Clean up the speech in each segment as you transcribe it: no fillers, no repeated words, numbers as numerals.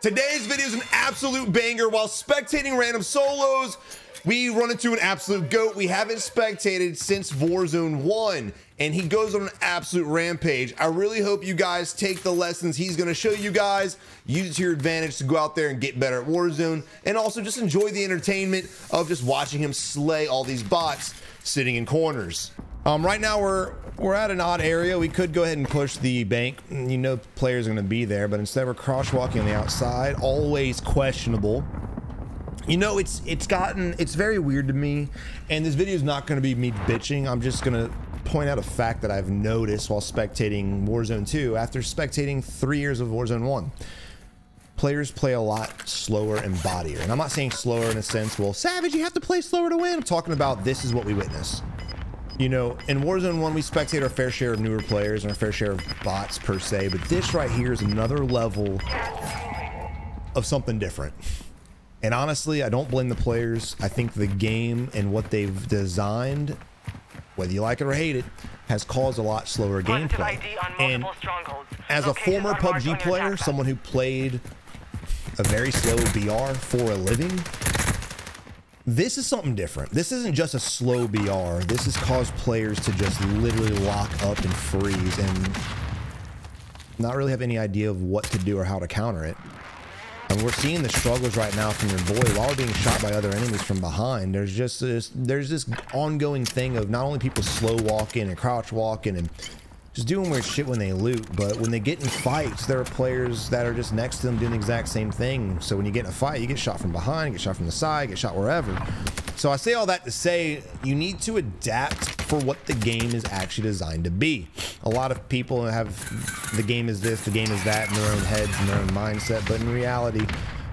Today's video is an absolute banger. While spectating random solos, we run into an absolute GOAT we haven't spectated since Warzone 1, and he goes on an absolute rampage. I really hope you guys take the lessons he's going to show you guys, use it to your advantage to go out there and get better at Warzone, and also just enjoy the entertainment of just watching him slay all these bots sitting in corners. Right now we're at an odd area. We could go ahead and push the bank. You know players are going to be there, but instead we're crosswalking on the outside. Always questionable. You know, it's very weird to me, and this video is not going to be me bitching. I'm just going to point out a fact that I've noticed while spectating Warzone 2 after spectating 3 years of Warzone 1. Players play a lot slower and bodier, and I'm not saying slower in a sense, well, Savage, you have to play slower to win. I'm talking about this is what we witness. You know, in Warzone 1, we spectate our fair share of newer players and our fair share of bots per se, but this right here is another level of something different. And honestly, I don't blame the players. I think the game and what they've designed, whether you like it or hate it, has caused a lot slower gameplay. And as a former PUBG player, someone who played a very slow BR for a living, this is something different. This isn't just a slow BR. This has caused players to just literally lock up and freeze and not really have any idea of what to do or how to counter it. And we're seeing the struggles right now from your boy while being shot by other enemies from behind. There's this ongoing thing of not only people slow walking and crouch walking and just doing weird shit when they loot, but when they get in fights, there are players that are just next to them doing the exact same thing. So when you get in a fight, you get shot from behind, get shot from the side, get shot wherever. So I say all that to say you need to adapt for what the game is actually designed to be. A lot of people have the game is this, the game is that in their own heads and their own mindset, but in reality,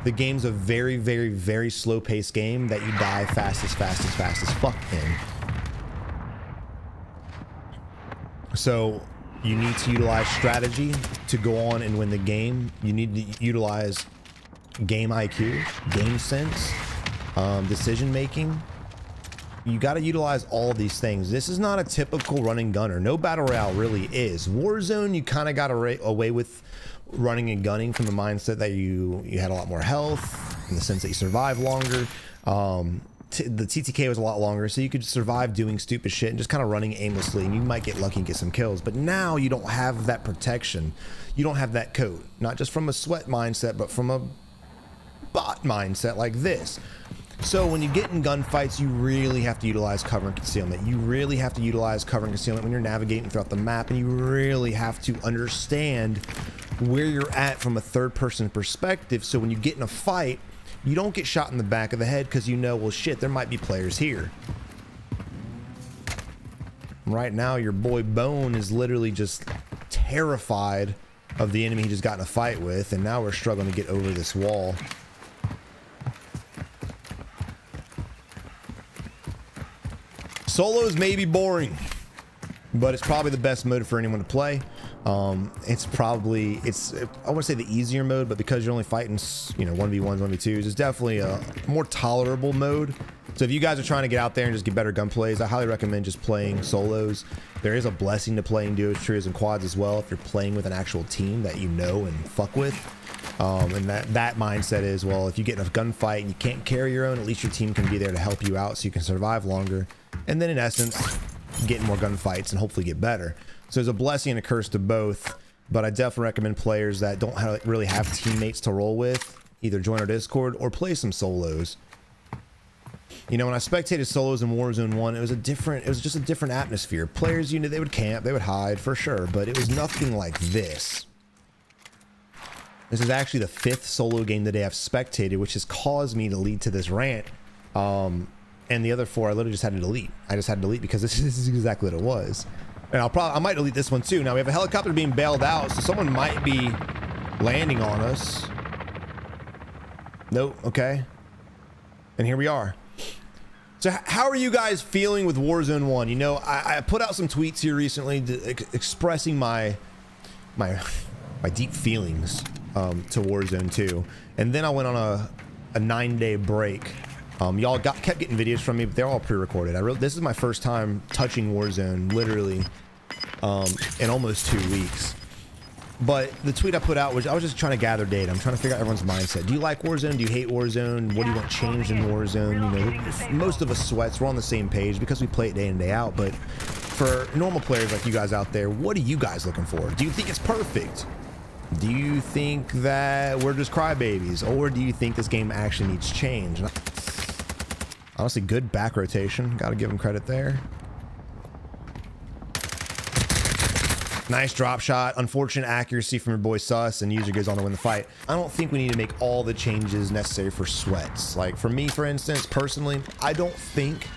the game's a very, very, very slow-paced game that you die fast as fuck in. So you need to utilize strategy to go on and win the game. You need to utilize game IQ, game sense, decision making. You got to utilize all these things. This is not a typical running gunner. No battle royale really is. Warzone, you kind of got away with running and gunning from the mindset that you had a lot more health, in the sense that you survive longer. The TTK was a lot longer, so you could survive doing stupid shit and just kind of running aimlessly, and you might get lucky and get some kills. But now you don't have that protection. You don't have that coat, not just from a sweat mindset, but from a bot mindset like this. So when you get in gunfights, you really have to utilize cover and concealment. You really have to utilize cover and concealment when you're navigating throughout the map, and you really have to understand where you're at from a third-person perspective. So when you get in a fight, you don't get shot in the back of the head because you know, well, shit, there might be players here. Right now, your boy Bone is literally just terrified of the enemy he just got in a fight with, and now we're struggling to get over this wall. Solos may be boring, but it's probably the best mode for anyone to play. It's I want to say the easier mode, but because you're only fighting, you know, 1v1s, 2v2s, it's definitely a more tolerable mode. So if you guys are trying to get out there and just get better gun plays, I highly recommend just playing solos. There is a blessing to playing duos, trios, and quads as well if you're playing with an actual team that you know and fuck with. And that mindset is, well, if you get in a gunfight and you can't carry your own, at least your team can be there to help you out so you can survive longer. And then in essence, get in more gunfights and hopefully get better. So there's a blessing and a curse to both, but I definitely recommend players that don't really have teammates to roll with either join our Discord or play some solos. You know, when I spectated solos in Warzone 1, it was just a different atmosphere. Players, you know, they would camp, they would hide for sure, but it was nothing like this. This is actually the 5th solo game today I've spectated, which has caused me to lead to this rant. And the other 4 I literally just had to delete. I just had to delete because this is exactly what it was. And I might delete this one too. Now we have a helicopter being bailed out, so someone might be landing on us. Nope. Okay. And here we are. So how are you guys feeling with Warzone 1? You know, I put out some tweets here recently expressing my deep feelings to Warzone 2, and then I went on a 9-day break. Y'all kept getting videos from me, but they're all pre-recorded. This is my first time touching Warzone, literally, in almost 2 weeks. But the tweet I put out was I was just trying to gather data. I'm trying to figure out everyone's mindset. Do you like Warzone? Do you hate Warzone? What do you want changed in Warzone? You know, most of us sweats, we're on the same page because we play it day in, day out. But for normal players like you guys out there, what are you guys looking for? Do you think it's perfect? Do you think that we're just crybabies? Or do you think this game actually needs change? Honestly, good back rotation. Got to give him credit there. Nice drop shot. Unfortunate accuracy from your boy Sus, and user goes on to win the fight. I don't think we need to make all the changes necessary for sweats. Like for me, for instance, personally, I don't think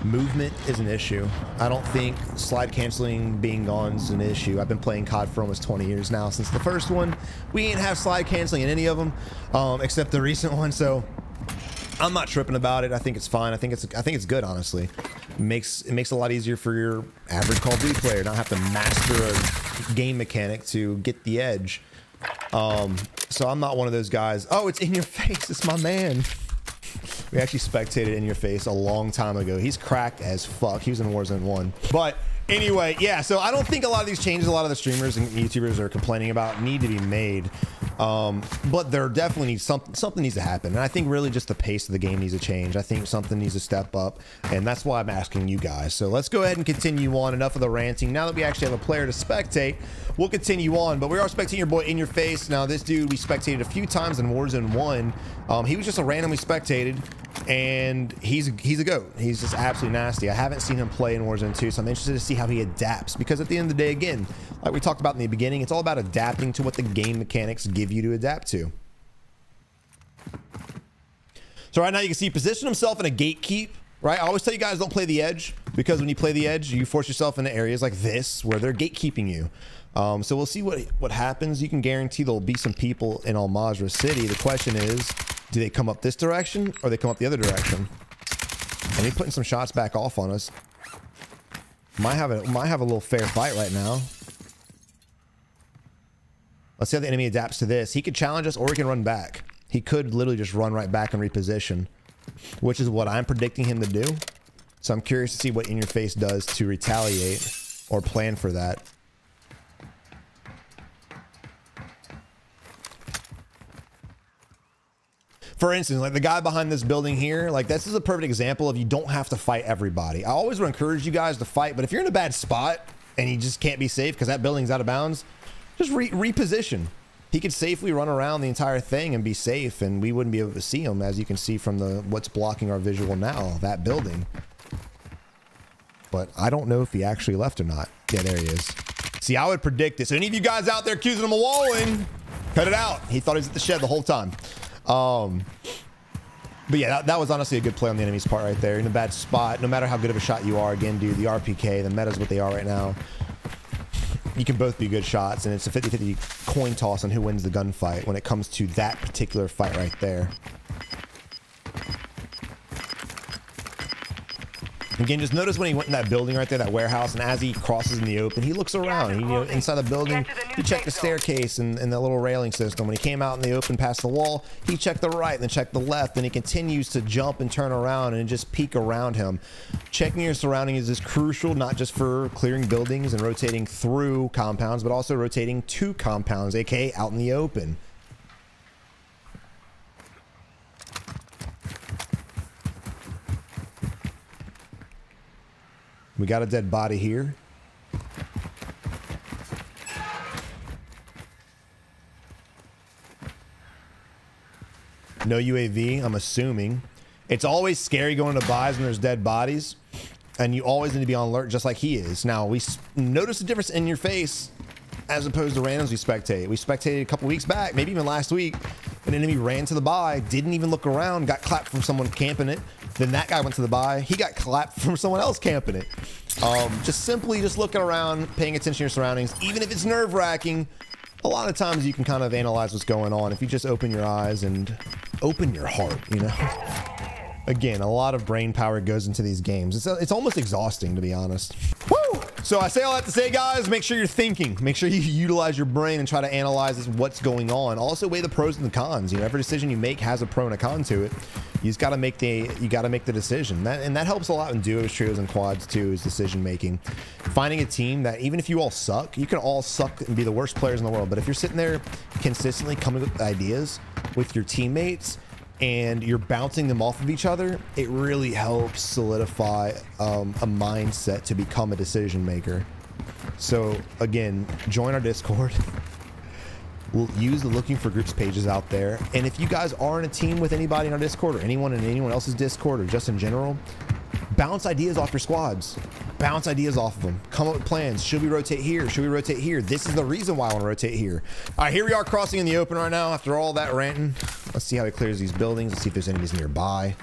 movement is an issue. I don't think slide canceling being gone is an issue. I've been playing COD for almost 20 years now. Since the first one, we ain't have slide canceling in any of them, except the recent one. So I'm not tripping about it. I think it's fine. I think it's good, honestly. It makes it a lot easier for your average Call of Duty player not have to master a game mechanic to get the edge. So I'm not one of those guys. Oh, it's in your face. It's my man. We actually spectated in your face a long time ago. He's cracked as fuck. He was in Warzone 1. But anyway, yeah, so I don't think a lot of these changes a lot of the streamers and YouTubers are complaining about need to be made. But there definitely needs something needs to happen. And I think really just the pace of the game needs to change. I think something needs to step up, and that's why I'm asking you guys. So let's go ahead and continue on. Enough of the ranting. Now that we actually have a player to spectate, we'll continue on. But we are spectating your boy in your face. Now this dude we spectated a few times in Warzone 1. He was just a randomly spectated, and he's a goat. He's just absolutely nasty. I haven't seen him play in Warzone 2, so I'm interested to see how he adapts, because at the end of the day, again, like we talked about in the beginning, it's all about adapting to what the game mechanics give you to adapt to. So right now you can see he positioned himself in a gatekeep, right? I always tell you guys don't play the edge, because when you play the edge, you force yourself into areas like this where they're gatekeeping you. So we'll see what happens. You can guarantee there'll be some people in Al Mazrah City. The question is, do they come up this direction or they come up the other direction? And he's putting some shots back off on us. Might have a little fair fight right now. Let's see how the enemy adapts to this. He could challenge us or he can run back. He could literally just run right back and reposition, which is what I'm predicting him to do. So I'm curious to see what In Your Face does to retaliate or plan for that. For instance, like the guy behind this building here, like this is a perfect example of you don't have to fight everybody. I always would encourage you guys to fight, but if you're in a bad spot and you just can't be safe because that building's out of bounds, just reposition. He could safely run around the entire thing and be safe, and we wouldn't be able to see him, as you can see from what's blocking our visual now, that building. But I don't know if he actually left or not. Yeah, there he is. See, I would predict this. Any of you guys out there accusing him of walling, cut it out. He thought he was at the shed the whole time. But yeah, that was honestly a good play on the enemy's part right there. In a bad spot, no matter how good of a shot you are, again, dude, the RPK, the meta's what they are right now. You can both be good shots, and it's a 50-50 coin toss on who wins the gunfight when it comes to that particular fight right there. Again, just notice when he went in that building right there, that warehouse, and as he crosses in the open, he looks around. He, inside the building, he checked the staircase and the little railing system. When he came out in the open past the wall, he checked the right, then checked the left, and he continues to jump and turn around and just peek around him. Checking your surroundings is crucial, not just for clearing buildings and rotating through compounds, but also rotating to compounds, aka out in the open. We got a dead body here. No UAV, I'm assuming. It's always scary going to buys when there's dead bodies, and you always need to be on alert just like he is. Now, we notice the difference in your face as opposed to randoms we spectate. We spectated a couple weeks back, maybe even last week. An enemy ran to the buy, didn't even look around, got clapped from someone camping it. Then that guy went to the buy, he got clapped from someone else camping it. Just simply looking around, paying attention to your surroundings, even if it's nerve-wracking. A lot of times you can kind of analyze what's going on if you just open your eyes and open your heart, you know? Again, a lot of brain power goes into these games. It's almost exhausting, to be honest. Woo! So I say all that to say, guys, make sure you're thinking. Make sure you utilize your brain and try to analyze what's going on. Also weigh the pros and the cons. You know, every decision you make has a pro and a con to it. You just got to make the decision. That helps a lot in duos, trios, and quads too, is decision making. Finding a team that even if you all suck, you can all suck and be the worst players in the world. But if you're sitting there consistently coming up with ideas with your teammates and you're bouncing them off of each other, it really helps solidify a mindset to become a decision maker. So again, join our Discord. We'll use the looking for groups pages out there. And if you guys are in a team with anybody in our Discord or anyone in anyone else's Discord or just in general, bounce ideas off your squads. Bounce ideas off of them. Come up with plans. Should we rotate here? Should we rotate here? This is the reason why I want to rotate here. All right, here we are crossing in the open right now after all that ranting. Let's see how he clears these buildings. Let's see if there's enemies nearby.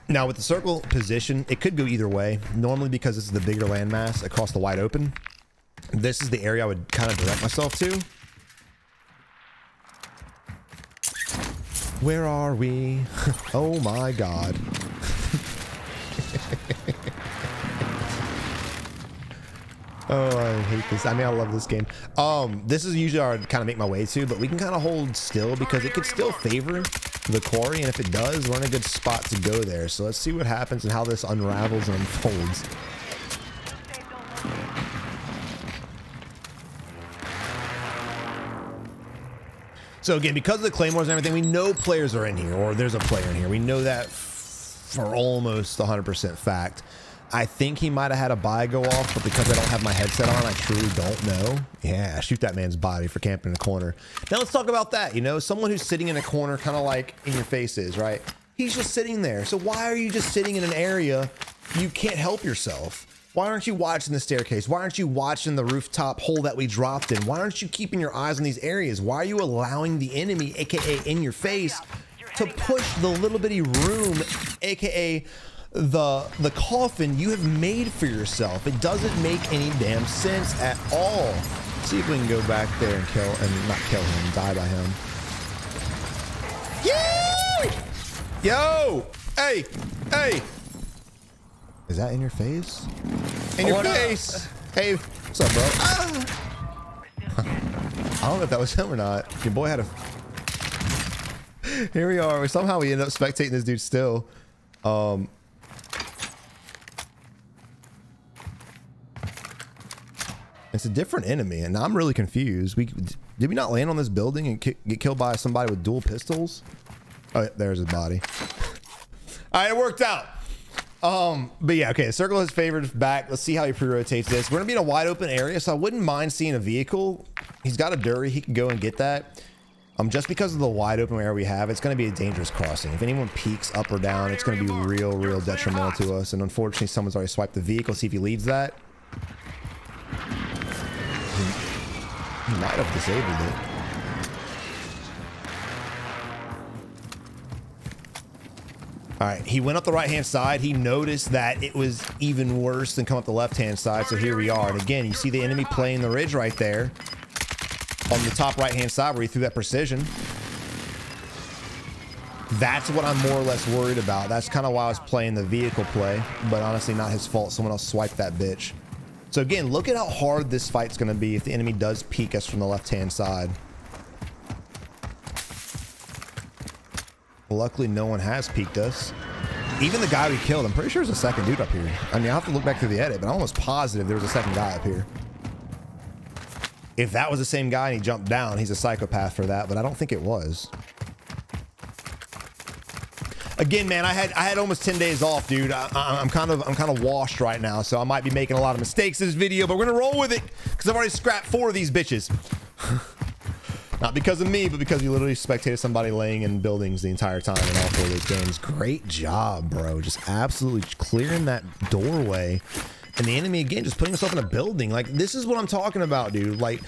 Now with the circle position, it could go either way. Normally because this is the bigger landmass across the wide open, this is the area I would kind of direct myself to. Where are we? Oh my God. Oh, I hate this. I mean, I love this game. This is usually where I'd kind of make my way to, but we can kind of hold still because it could still favor the quarry, and if it does, we're in a good spot to go there. So let's see what happens and how this unravels and unfolds. So again, because of the claymores and everything, we know players are in here, or there's a player in here. We know that for almost 100% fact. I think he might have had a buy go off, but because I don't have my headset on, I truly don't know. Yeah, shoot that man's body for camping in a corner. Now let's talk about that. You know, someone who's sitting in a corner, kind of like in your face is, right? He's just sitting there. So why are you just sitting in an area you can't help yourself? Why aren't you watching the staircase? Why aren't you watching the rooftop hole that we dropped in? Why aren't you keeping your eyes on these areas? Why are you allowing the enemy, AKA in your face, to push the little bitty room, AKA the coffin you have made for yourself? It doesn't make any damn sense at all. Let's see if we can go back there and kill, and not kill him, die by him. Yay! Yo! Hey! Hey! Is that in your face? In your face! Hey, what's up, bro? Ah. I don't know if that was him or not. Your boy had a... Here we are. Somehow we ended up spectating this dude still. It's a different enemy, and I'm really confused. Did we not land on this building and get killed by somebody with dual pistols? Oh, there's his body. All right, it worked out. But yeah, okay, the circle has favored back. Let's see how he pre-rotates this. We're gonna be in a wide open area, so I wouldn't mind seeing a vehicle. He's got a Dury, he can go and get that. Just because of the wide open area we have, it's gonna be a dangerous crossing. If anyone peeks up or down, it's gonna be real detrimental to us. And unfortunately, someone's already swiped the vehicle. See if he leads that. He might have disabled it. All right, he went up the right-hand side. He noticed that it was even worse than come up the left-hand side. So here we are. And again, you see the enemy playing the ridge right there on the top right-hand side where he threw that precision. That's what I'm more or less worried about. That's kind of why I was playing the vehicle play, but honestly, not his fault. Someone else swiped that bitch. So again, look at how hard this fight's going to be if the enemy does peek us from the left-hand side. Luckily, no one has peeked us. Even the guy we killed, I'm pretty sure there's a second dude up here. I mean, I'll have to look back through the edit, but I'm almost positive there was a second guy up here. If that was the same guy and he jumped down, he's a psychopath for that, but I don't think it was. Again, man, I had almost 10 days off, dude. I'm kind of washed right now, so I might be making a lot of mistakes in this video, but we're gonna roll with it because I've already scrapped 4 of these bitches. Not because of me, but because you literally spectated somebody laying in buildings the entire time in all 4 of those games. Great job, bro. Just absolutely clearing that doorway. And the enemy, again, just putting himself in a building. Like, this is what I'm talking about, dude. Like,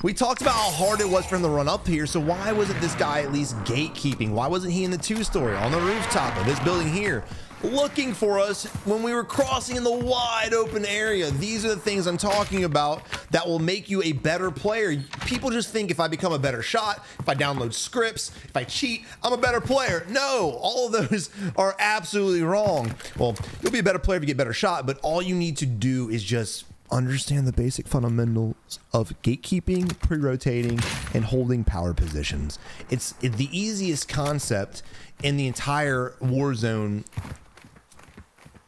we talked about how hard it was for him to run up here. So why wasn't this guy at least gatekeeping? Why wasn't he in the 2-story on the rooftop of this building here? looking for us when we were crossing in the wide open area. These are the things I'm talking about that will make you a better player. People just think if I become a better shot, if I download scripts, if I cheat, I'm a better player. No, all of those are absolutely wrong. Well, you'll be a better player if you get better shot, but all you need to do is just understand the basic fundamentals of gatekeeping, pre-rotating, and holding power positions. It's the easiest concept in the entire Warzone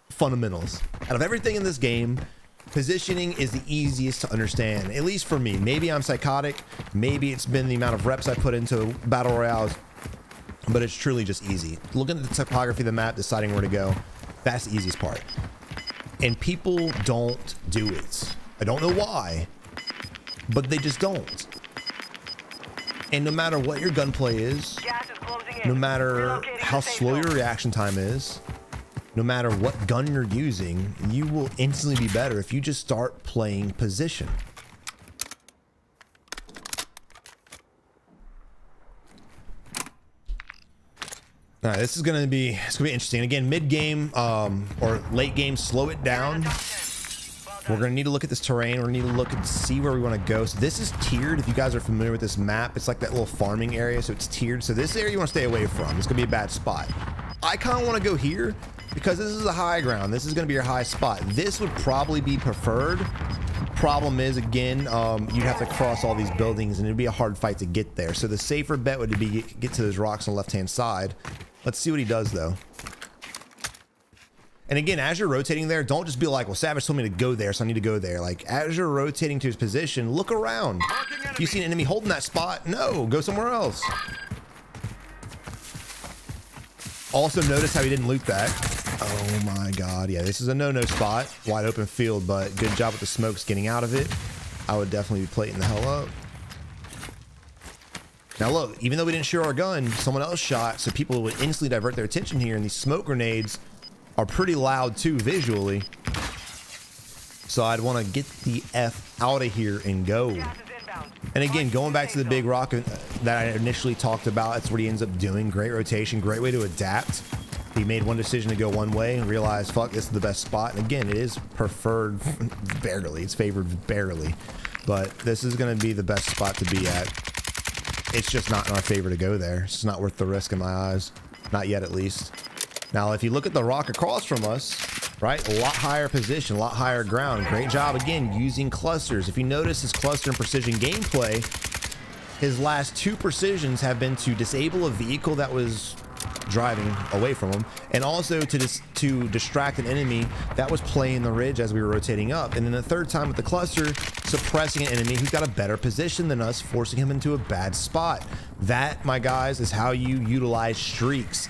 fundamentals. Out of everything in this game, positioning is the easiest to understand, at least for me. Maybe I'm psychotic, maybe it's been the amount of reps I put into battle royales, but it's truly just easy. Looking at the topography of the map, deciding where to go, that's the easiest part. And people don't do it. I don't know why, but they just don't. And no matter what your gunplay is, no matter how slow your reaction time is, no matter what gun you're using, you will instantly be better if you just start playing position. All right, this is gonna be interesting. Again, mid game or late game, slow it down. We're gonna need to look at this terrain. We're gonna need to look and see where we want to go. So this is tiered. If you guys are familiar with this map, it's like that little farming area. So it's tiered. So this area you want to stay away from. It's gonna be a bad spot. I kind of want to go here because this is a high ground. This is gonna be your high spot. This would probably be preferred. Problem is, again, you'd have to cross all these buildings and it'd be a hard fight to get there. So the safer bet would be get to those rocks on the left-hand side. Let's see what he does, though. And again, as you're rotating there, don't just be like, well, Savage told me to go there, so I need to go there. Like, as you're rotating to his position, look around. If you see an enemy holding that spot, no, go somewhere else. Also, notice how he didn't loot that. Oh my God. Yeah, this is a no-no spot. Wide open field, but good job with the smokes getting out of it. I would definitely be plating the hell up. Now look, even though we didn't share our gun, someone else shot, so people would instantly divert their attention here, and these smoke grenades are pretty loud too visually. So I'd want to get the F out of here and go. And again, going back to the big rock that I initially talked about, that's what he ends up doing. Great rotation, great way to adapt. He made one decision to go one way and realized, fuck, this is the best spot. And again, it is preferred barely. It's favored barely. But this is going to be the best spot to be at. It's just not in our favor to go there. It's just not worth the risk in my eyes. Not yet, at least. Now, if you look at the rock across from us, right, a lot higher position, a lot higher ground. Great job, again, using clusters. If you notice his cluster and precision gameplay, his last two precisions have been to disable a vehicle that was driving away from him, and also to distract an enemy that was playing the ridge as we were rotating up. And then the third time with the cluster, suppressing an enemy who's got a better position than us, forcing him into a bad spot. That, my guys, is how you utilize streaks.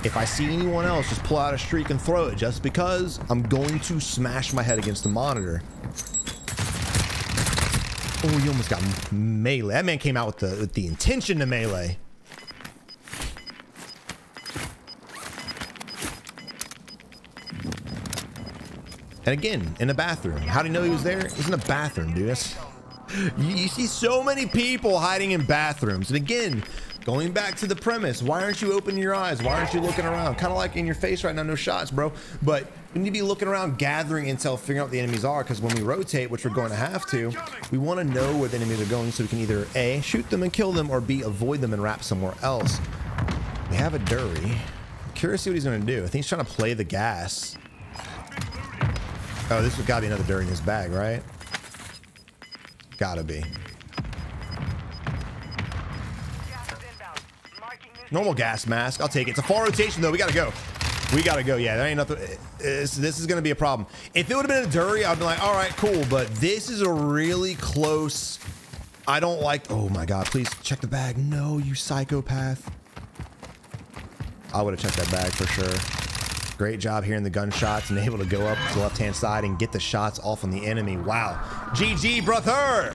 If I see anyone else just pull out a streak and throw it just because, I'm going to smash my head against the monitor. Oh, he almost got melee. That man came out with the intention to melee. And again, in a bathroom. How do you know he was there? He's in a bathroom, dude. You see so many people hiding in bathrooms. And again, going back to the premise, why aren't you opening your eyes? Why aren't you looking around? Kind of like in your face right now, no shots, bro. But we need to be looking around, gathering intel, figuring out what the enemies are, because when we rotate, which we're going to have to, we want to know where the enemies are going so we can either A, shoot them and kill them, or B, avoid them and wrap somewhere else. We have a Dury. I'm curious to see what he's going to do. I think he's trying to play the gas. Oh, this has got to be another Dury in his bag, right? Gotta be. Normal gas mask. I'll take it. It's a far rotation, though. We gotta go. We gotta go. Yeah, there ain't nothing. This is gonna be a problem. If it would have been a Dury, I'd be like, all right, cool. But this is a really close. I don't like. Oh my God! Please check the bag. No, you psychopath. I would have checked that bag for sure. Great job hearing the gunshots and able to go up to the left-hand side and get the shots off on the enemy. Wow. GG, brother.